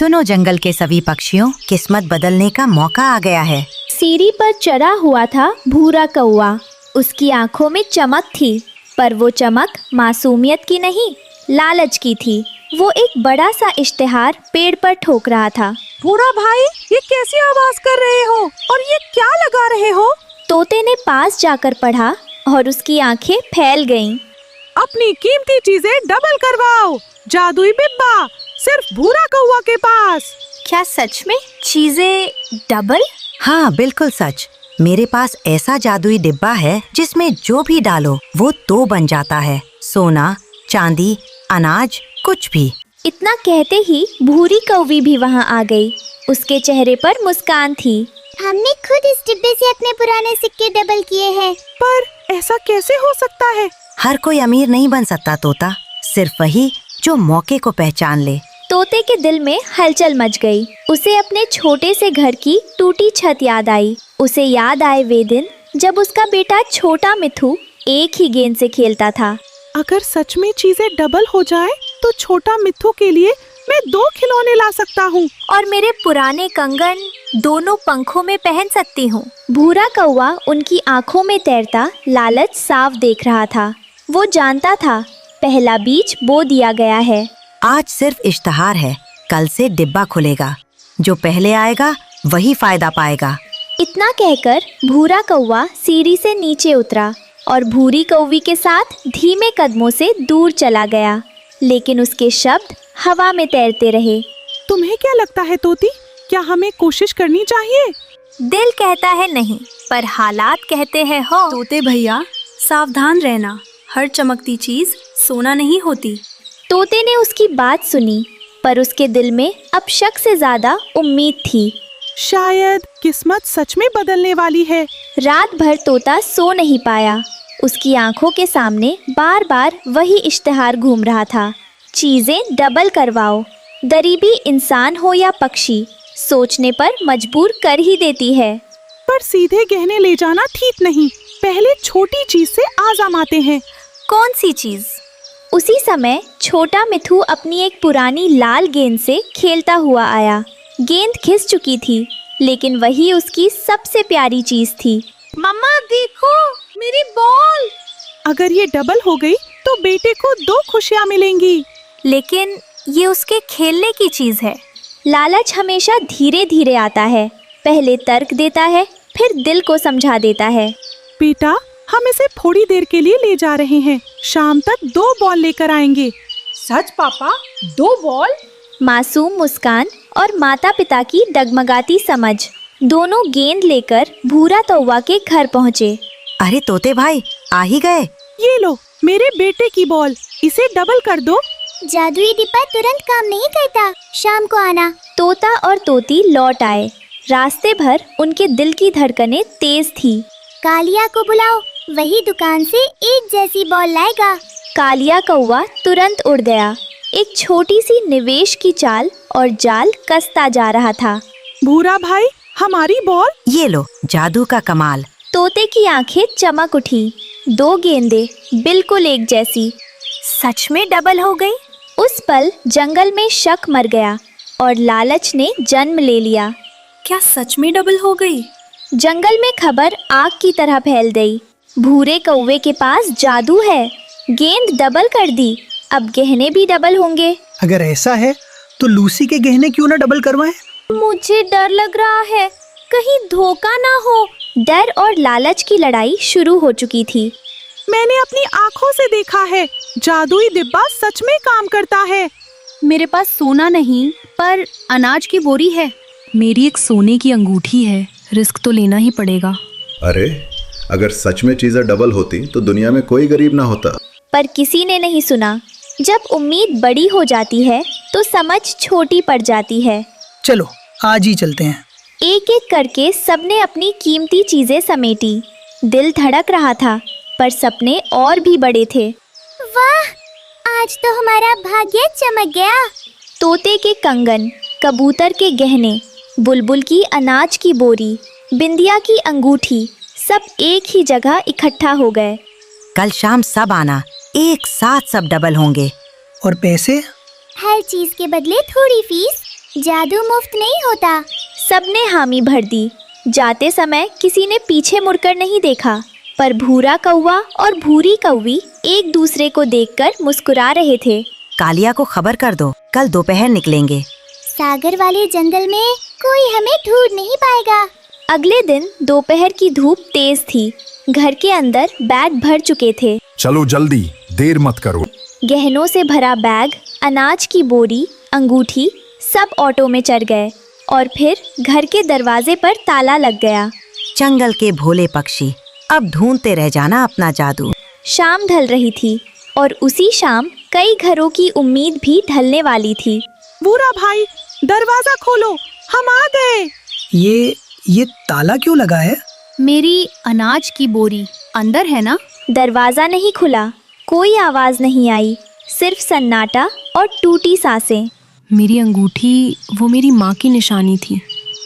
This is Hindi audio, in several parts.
सुनो जंगल के सभी पक्षियों, किस्मत बदलने का मौका आ गया है। सीढ़ी पर चढ़ा हुआ था भूरा कौवा। उसकी आंखों में चमक थी, पर वो चमक मासूमियत की नहीं, लालच की थी। वो एक बड़ा सा इश्तिहार पेड़ पर ठोक रहा था। भूरा भाई, ये कैसी आवाज कर रहे हो और ये क्या लगा रहे हो? तोते ने पास जाकर पढ़ा और उसकी आंखें फैल गईं। अपनी कीमती चीजें डबल करवाओ, जादुई डिब्बा सिर्फ भूरा कौवा के पास। क्या सच में चीजें डबल? हाँ बिल्कुल सच। मेरे पास ऐसा जादुई डिब्बा है जिसमें जो भी डालो वो 2 बन जाता है। सोना, चांदी, अनाज, कुछ भी। इतना कहते ही भूरी कौवी भी वहाँ आ गई। उसके चेहरे पर मुस्कान थी। हमने खुद इस डिब्बे से अपने पुराने सिक्के डबल किए हैं। पर ऐसा कैसे हो सकता है? हर कोई अमीर नहीं बन सकता तोता, सिर्फ वही जो मौके को पहचान ले। तोते के दिल में हलचल मच गई। उसे अपने छोटे से घर की टूटी छत याद आई। उसे याद आए वे दिन जब उसका बेटा छोटा मिथु एक ही गेंद से खेलता था। अगर सच में चीजें डबल हो जाए तो छोटा मिथु के लिए मैं 2 खिलौने ला सकता हूँ और मेरे पुराने कंगन दोनों पंखों में पहन सकती हूँ। भूरा कौवा उनकी आंखों में तैरता लालच साफ देख रहा था। वो जानता था पहला बीज बो दिया गया है। आज सिर्फ इश्तिहार है, कल से डिब्बा खुलेगा। जो पहले आएगा वही फायदा पाएगा। इतना कहकर भूरा कौवा सीढ़ी से नीचे उतरा और भूरी कौवी के साथ धीमे कदमों से दूर चला गया। लेकिन उसके शब्द हवा में तैरते रहे। तुम्हें क्या लगता है तोती, क्या हमें कोशिश करनी चाहिए? दिल कहता है नहीं, पर हालात कहते हैं हो। तोते भैया, सावधान रहना, हर चमकती चीज सोना नहीं होती। तोते ने उसकी बात सुनी, पर उसके दिल में अब शक से ज्यादा उम्मीद थी। शायद किस्मत सच में बदलने वाली है। रात भर तोता सो नहीं पाया। उसकी आंखों के सामने बार बार वही इश्तिहार घूम रहा था। चीजें डबल करवाओ। गरीबी इंसान हो या पक्षी, सोचने पर मजबूर कर ही देती है। पर सीधे गहने ले जाना ठीक नहीं, पहले छोटी चीज से आजमाते हैं। कौन सी चीज? उसी समय छोटा मिथु अपनी एक पुरानी लाल गेंद से खेलता हुआ आया। गेंद खिस चुकी थी, लेकिन वही उसकी सबसे प्यारी चीज थी। मम्मा देखो, मेरी बॉल। अगर ये डबल हो गई तो बेटे को 2 खुशियाँ मिलेंगी। लेकिन ये उसके खेलने की चीज है। लालच हमेशा धीरे धीरे आता है, पहले तर्क देता है, फिर दिल को समझा देता है। बेटा, हम इसे थोड़ी देर के लिए ले जा रहे हैं, शाम तक 2 बॉल लेकर आएंगे। सच पापा, 2 बॉल? मासूम मुस्कान और माता पिता की डगमगाती समझ, दोनों गेंद लेकर भूरा कौवा के घर पहुँचे। अरे तोते भाई, आ ही गए। ये लो मेरे बेटे की बॉल, इसे डबल कर दो। जादुई डिब्बा तुरंत काम नहीं करता, शाम को आना। तोता और तोती लौट आए। रास्ते भर उनके दिल की धड़कनें तेज थी। कालिया को बुलाओ, वही दुकान से एक जैसी बॉल लाएगा। कालिया कौवा तुरंत उड़ गया। एक छोटी सी निवेश की चाल और जाल कसता जा रहा था। भूरा भाई, हमारी बॉल। ये लो, जादू का कमाल। तोते की आंखें चमक उठी। 2 गेंदें बिल्कुल एक जैसी। सच में डबल हो गई। उस पल जंगल में शक मर गया और लालच ने जन्म ले लिया। क्या सच में डबल हो गई? जंगल में खबर आग की तरह फैल गई। भूरे कौवे के पास जादू है, गेंद डबल कर दी, अब गहने भी डबल होंगे। अगर ऐसा है तो लूसी के गहने क्यों ना डबल करवाएं? मुझे डर लग रहा है, कहीं धोखा ना हो। डर और लालच की लड़ाई शुरू हो चुकी थी। मैंने अपनी आँखों से देखा है, जादुई डिब्बा सच में काम करता है। मेरे पास सोना नहीं, पर अनाज की बोरी है। मेरी एक सोने की अंगूठी है, रिस्क तो लेना ही पड़ेगा। अरे, अगर सच में चीजें डबल होती तो दुनिया में कोई गरीब ना होता। पर किसी ने नहीं सुना। जब उम्मीद बड़ी हो जाती है तो समझ छोटी पड़ जाती है। चलो आज ही चलते हैं। एक एक करके सबने अपनी कीमती चीजें समेटी। दिल धड़क रहा था, पर सपने और भी बड़े थे। वाह, आज तो हमारा भाग्य चमक गया। तोते के कंगन, कबूतर के गहने, बुलबुल की अनाज की बोरी, बिंदिया की अंगूठी, सब एक ही जगह इकट्ठा हो गए। कल शाम सब आना, एक साथ सब डबल होंगे। और पैसे? हर चीज के बदले थोड़ी फीस। जादू मुफ्त नहीं होता। सबने हामी भर दी। जाते समय किसी ने पीछे मुड़कर नहीं देखा, पर भूरा कौवा और भूरी कौवी एक दूसरे को देखकर मुस्कुरा रहे थे। कालिया को खबर कर दो, कल दोपहर निकलेंगे। सागर वाले जंगल में कोई हमें ढूंढ नहीं पाएगा। अगले दिन दोपहर की धूप तेज थी। घर के अंदर बैग भर चुके थे। चलो जल्दी, देर मत करो। गहनों से भरा बैग, अनाज की बोरी, अंगूठी सब ऑटो में चढ़ गए और फिर घर के दरवाजे पर ताला लग गया। जंगल के भोले पक्षी, अब ढूंढते रह जाना अपना जादू। शाम ढल रही थी और उसी शाम कई घरों की उम्मीद भी ढलने वाली थी। बूढ़ा भाई, दरवाजा खोलो, हम आ गए। ये ताला क्यों लगा है? मेरी अनाज की बोरी अंदर है ना? दरवाजा नहीं खुला, कोई आवाज नहीं आई, सिर्फ सन्नाटा और टूटी सांसें। मेरी अंगूठी वो मेरी माँ की निशानी थी।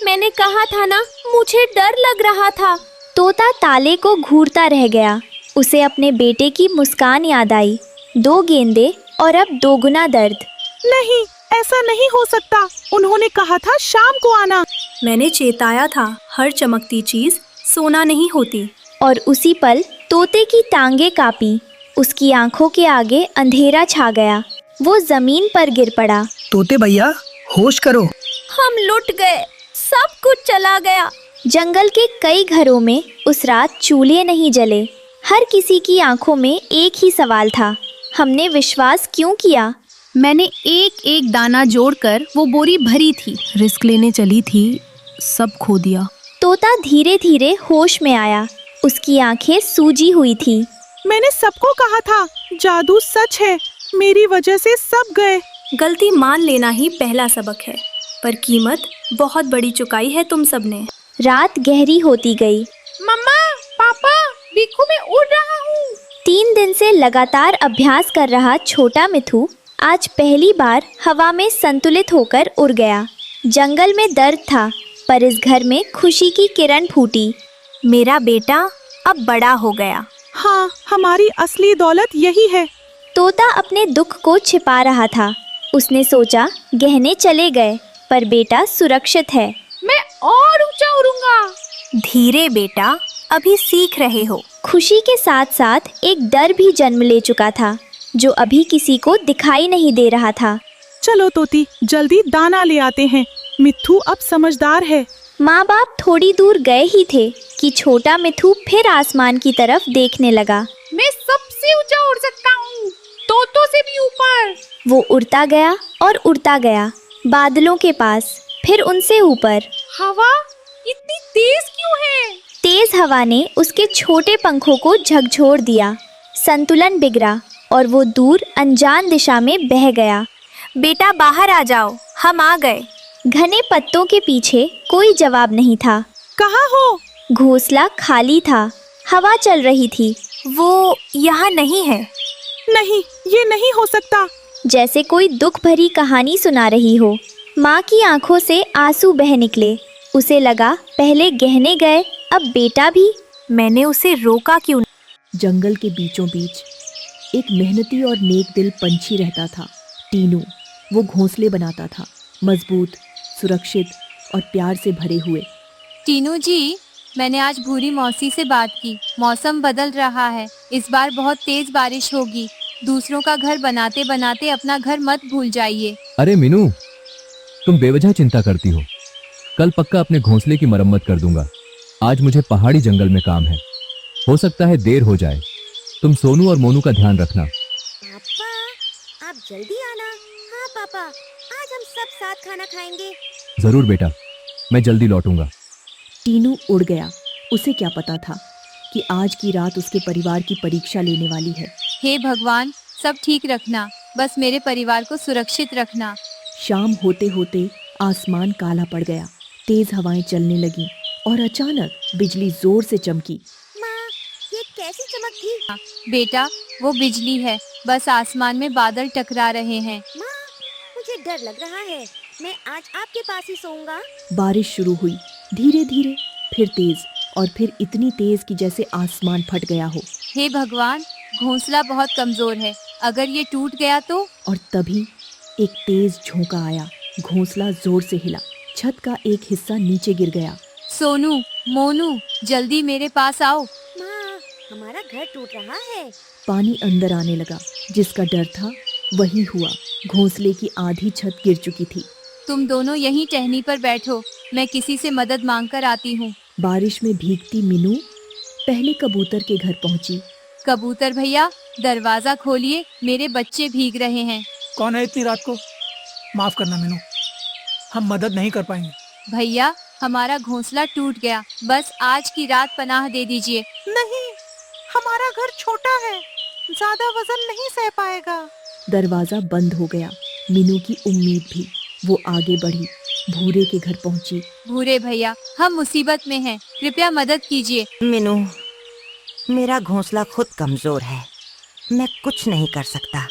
मैंने कहा था ना, मुझे डर लग रहा था। तोता ताले को घूरता रह गया। उसे अपने बेटे की मुस्कान याद आई। 2 गेंदे और अब 2 गुना दर्द। नहीं, ऐसा नहीं हो सकता। उन्होंने कहा था शाम को आना। मैंने चेताया था, हर चमकती चीज सोना नहीं होती। और उसी पल तोते की टांगे कांपी। उसकी आंखों के आगे अंधेरा छा गया। वो जमीन पर गिर पड़ा। तोते भैया, होश करो। हम लुट गए, सब कुछ चला गया। जंगल के कई घरों में उस रात चूल्हे नहीं जले। हर किसी की आंखों में एक ही सवाल था, हमने विश्वास क्यों किया? मैंने एक एक दाना जोड़कर वो बोरी भरी थी। रिस्क लेने चली थी, सब खो दिया। तोता धीरे धीरे होश में आया। उसकी आंखें सूजी हुई थी। मैंने सबको कहा था, जादू सच है। मेरी वजह से सब गए। गलती मान लेना ही पहला सबक है, पर कीमत बहुत बड़ी चुकाई है तुम सबने। रात गहरी होती गई। मम्मा, पापा, बिक्कू, मैं उड़ रहा हूँ। 3 दिन से लगातार अभ्यास कर रहा छोटा मिथु आज पहली बार हवा में संतुलित होकर उड़ गया। जंगल में दर्द था, पर इस घर में खुशी की किरण फूटी। मेरा बेटा अब बड़ा हो गया। हाँ, हमारी असली दौलत यही है। तोता अपने दुख को छिपा रहा था। उसने सोचा गहने चले गए, पर बेटा सुरक्षित है। मैं और ऊंचा उड़ूंगा। धीरे बेटा, अभी सीख रहे हो। खुशी के साथ साथ एक डर भी जन्म ले चुका था, जो अभी किसी को दिखाई नहीं दे रहा था। चलो तोती, जल्दी दाना ले आते हैं। मिट्ठू अब समझदार है। माँ बाप थोड़ी दूर गए ही थे कि छोटा मिथु फिर आसमान की तरफ देखने लगा। मैं सबसे ऊंचा उड़ सकता हूँ, तोतों से भी ऊपर। वो उड़ता गया और उड़ता गया, बादलों के पास, फिर उनसे ऊपर। हवा इतनी तेज क्यों है? तेज हवा ने उसके छोटे पंखों को झकझोर दिया। संतुलन बिगड़ा और वो दूर अनजान दिशा में बह गया। बेटा बाहर आ जाओ, हम आ गए। घने पत्तों के पीछे कोई जवाब नहीं था। कहाँ हो? घोंसला खाली था, हवा चल रही थी। वो यहाँ नहीं है। नहीं, ये नहीं हो सकता। जैसे कोई दुख भरी कहानी सुना रही हो। माँ की आंखों से आंसू बह निकले। उसे लगा पहले गहने गए, अब बेटा भी। मैंने उसे रोका क्यों? जंगल के बीचों बीच एक मेहनती और नेक दिल पंछी रहता था, टीनू। वो घोंसले बनाता था, मजबूत, सुरक्षित और प्यार से भरे हुए। टीनू जी, मैंने आज भूरी मौसी से बात की। मौसम बदल रहा है, इस बार बहुत तेज बारिश होगी। दूसरों का घर बनाते बनाते अपना घर मत भूल जाइए। अरे मीनू, तुम बेवजह चिंता करती हो। कल पक्का अपने घोंसले की मरम्मत कर दूंगा। आज मुझे पहाड़ी जंगल में काम है, हो सकता है देर हो जाए। तुम सोनू और मोनू का ध्यान रखना। पापा, आप जल्दी आना। हाँ पापा, आज हम सब साथ खाना खाएंगे। जरूर बेटा, मैं जल्दी लौटूंगा। टीनू उड़ गया। उसे क्या पता था कि आज की रात उसके परिवार की परीक्षा लेने वाली है। हे भगवान, सब ठीक रखना, बस मेरे परिवार को सुरक्षित रखना। शाम होते होते आसमान काला पड़ गया। तेज हवाएं चलने लगी और अचानक बिजली जोर से चमकी। माँ, ये कैसी चमक थी? बेटा, वो बिजली है, बस आसमान में बादल टकरा रहे हैं। माँ, मुझे डर लग रहा है। मैं आज आपके पास ही सोऊंगा। बारिश शुरू हुई, धीरे धीरे, फिर तेज, और फिर इतनी तेज कि जैसे आसमान फट गया हो। हे भगवान, घोंसला बहुत कमजोर है, अगर ये टूट गया तो? और तभी एक तेज झोंका आया। घोंसला जोर से हिला, छत का एक हिस्सा नीचे गिर गया। सोनू, मोनू, जल्दी मेरे पास आओ। माँ, हमारा घर टूट रहा है। पानी अंदर आने लगा। जिसका डर था वही हुआ। घोंसले की आधी छत गिर चुकी थी। तुम दोनों यहीं टहनी पर बैठो, मैं किसी से मदद मांग कर आती हूँ। बारिश में भीगती मीनू पहले कबूतर के घर पहुंची। कबूतर भैया, दरवाजा खोलिए, मेरे बच्चे भीग रहे हैं। कौन है इतनी रात को? माफ करना मीनू, हम मदद नहीं कर पाएंगे। भैया, हमारा घोंसला टूट गया, बस आज की रात पनाह दे दीजिए। नहीं, हमारा घर छोटा है, ज्यादा वजन नहीं सह पाएगा। दरवाजा बंद हो गया। मीनू की उम्मीद भी। वो आगे बढ़ी, भूरे के घर पहुंची। भूरे भैया, हम मुसीबत में हैं, कृपया मदद कीजिए। मीनू, मेरा घोंसला खुद कमजोर है, मैं कुछ नहीं कर सकता।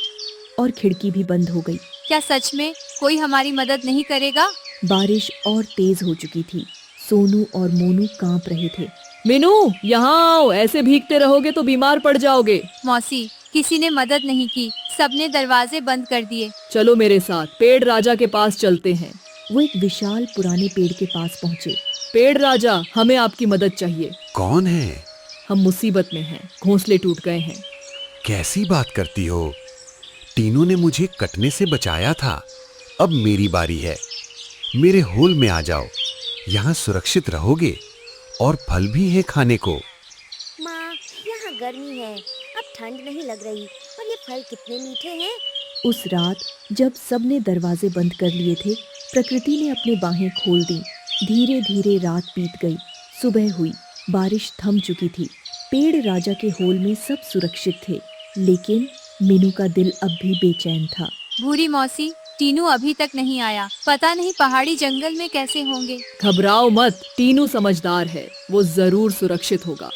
और खिड़की भी बंद हो गई। क्या सच में कोई हमारी मदद नहीं करेगा? बारिश और तेज हो चुकी थी। सोनू और मोनू कांप रहे थे। मीनू, यहाँ आओ, ऐसे भीगते रहोगे तो बीमार पड़ जाओगे। मौसी, किसी ने मदद नहीं की, सबने दरवाजे बंद कर दिए। चलो मेरे साथ, पेड़ राजा के पास चलते हैं। वो एक विशाल पुराने पेड़ के पास पहुँचे। पेड़ राजा, हमें आपकी मदद चाहिए। कौन है? हम मुसीबत में हैं, घोंसले टूट गए हैं। कैसी बात करती हो? टीनू ने मुझे कटने से बचाया था, अब मेरी बारी है। मेरे होल में आ जाओ, यहाँ सुरक्षित रहोगे और फल भी है खाने को। माँ, यहाँ गर्मी है, अब ठंड नहीं लग रही, और ये फल कितने मीठे हैं। उस रात जब सबने दरवाजे बंद कर लिए थे, प्रकृति ने अपनी बाहें खोल दी। धीरे धीरे रात बीत गई। सुबह हुई, बारिश थम चुकी थी। पेड़ राजा के होल में सब सुरक्षित थे, लेकिन मीनू का दिल अब भी बेचैन था। भूरी मौसी, टीनू अभी तक नहीं आया, पता नहीं पहाड़ी जंगल में कैसे होंगे। घबराओ मत, टीनू समझदार है, वो जरूर सुरक्षित होगा।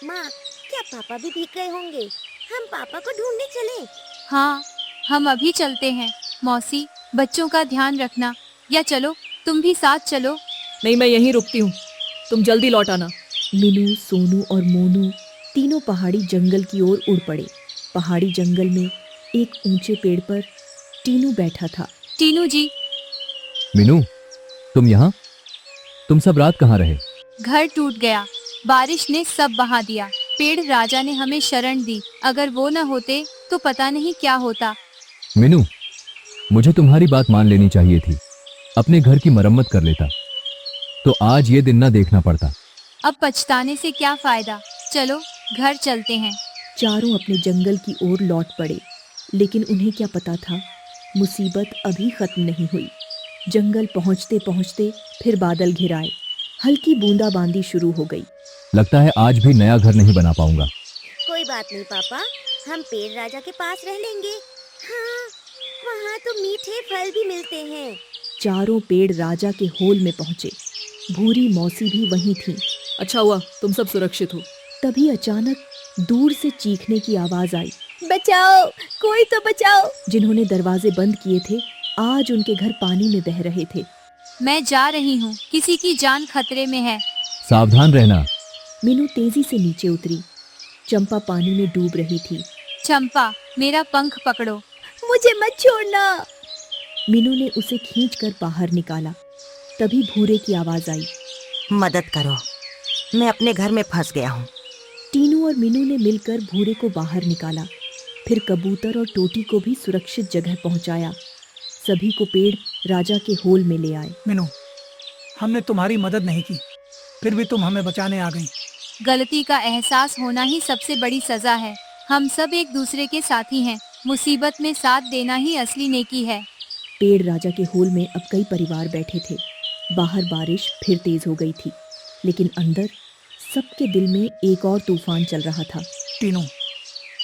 माँ, क्या पापा भी भीग गए होंगे? हम पापा को ढूंढने चलें? हाँ, हम अभी चलते हैं। मौसी, बच्चों का ध्यान रखना, या चलो तुम भी साथ चलो। नहीं, मैं यहीं रुकती हूँ, तुम जल्दी लौट आना। मीनू, सोनू और मोनू तीनों पहाड़ी जंगल की ओर उड़ पड़े। पहाड़ी जंगल में एक ऊंचे पेड़ पर टीनू बैठा था। टीनू जी। मीनू, तुम यहाँ? तुम सब रात कहाँ रहे? घर टूट गया, बारिश ने सब बहा दिया। पेड़ राजा ने हमें शरण दी, अगर वो न होते तो पता नहीं क्या होता। मीनू, मुझे तुम्हारी बात मान लेनी चाहिए थी, अपने घर की मरम्मत कर लेता तो आज ये दिन न देखना पड़ता। अब पछताने से क्या फायदा, चलो घर चलते हैं। चारों अपने जंगल की ओर लौट पड़े, लेकिन उन्हें क्या पता था, मुसीबत अभी खत्म नहीं हुई। जंगल पहुंचते पहुंचते फिर बादल घिर आए। हल्की बूंदाबांदी शुरू हो गई। लगता है आज भी नया घर नहीं बना पाऊंगा। कोई बात नहीं पापा, हम पेड़ राजा के पास रह लेंगे। हाँ, वहाँ तो मीठे फल भी मिलते हैं। चारों पेड़ राजा के होल में पहुंचे। भूरी मौसी भी वहीं थी। अच्छा हुआ तुम सब सुरक्षित हो। तभी अचानक दूर से चीखने की आवाज आई। बचाओ, कोई तो बचाओ। जिन्होंने दरवाजे बंद किए थे, आज उनके घर पानी में बह रहे थे। मैं जा रही हूँ, किसी की जान खतरे में है। सावधान रहना। मीनू तेजी से नीचे उतरी। चंपा पानी में डूब रही थी। चंपा, मेरा पंख पकड़ो। मुझे मत छोड़ना। मीनू ने उसे खींचकर बाहर निकाला। तभी भूरे की आवाज आई। मदद करो, मैं अपने घर में फंस गया हूँ। टीनू और मीनू ने मिलकर भूरे को बाहर निकाला। फिर कबूतर और टोटी को भी सुरक्षित जगह पहुंचाया। सभी को पेड़ राजा के होल में ले आए। मीनू, हमने तुम्हारी मदद नहीं की, फिर भी तुम हमें बचाने आ गई। गलती का एहसास होना ही सबसे बड़ी सजा है। हम सब एक दूसरे के साथी हैं, मुसीबत में साथ देना ही असली नेकी है। पेड़ राजा के होल में अब कई परिवार बैठे थे। बाहर बारिश फिर तेज हो गई थी, लेकिन अंदर सबके दिल में एक और तूफान चल रहा था। टीनू,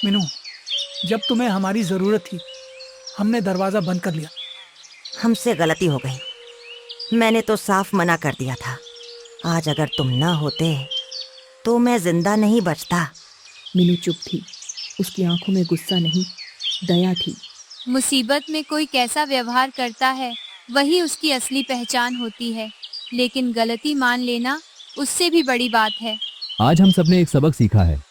मीनू, जब तुम्हें हमारी जरूरत थी, हमने दरवाजा बंद कर लिया। हमसे गलती हो गई, मैंने तो साफ मना कर दिया था। आज अगर तुम ना होते तो मैं जिंदा नहीं बचता। मीनू चुप थी। उसकी आंखों में गुस्सा नहीं, दया थी। मुसीबत में कोई कैसा व्यवहार करता है, वही उसकी असली पहचान होती है। लेकिन गलती मान लेना उससे भी बड़ी बात है। आज हम सबने एक सबक सीखा है।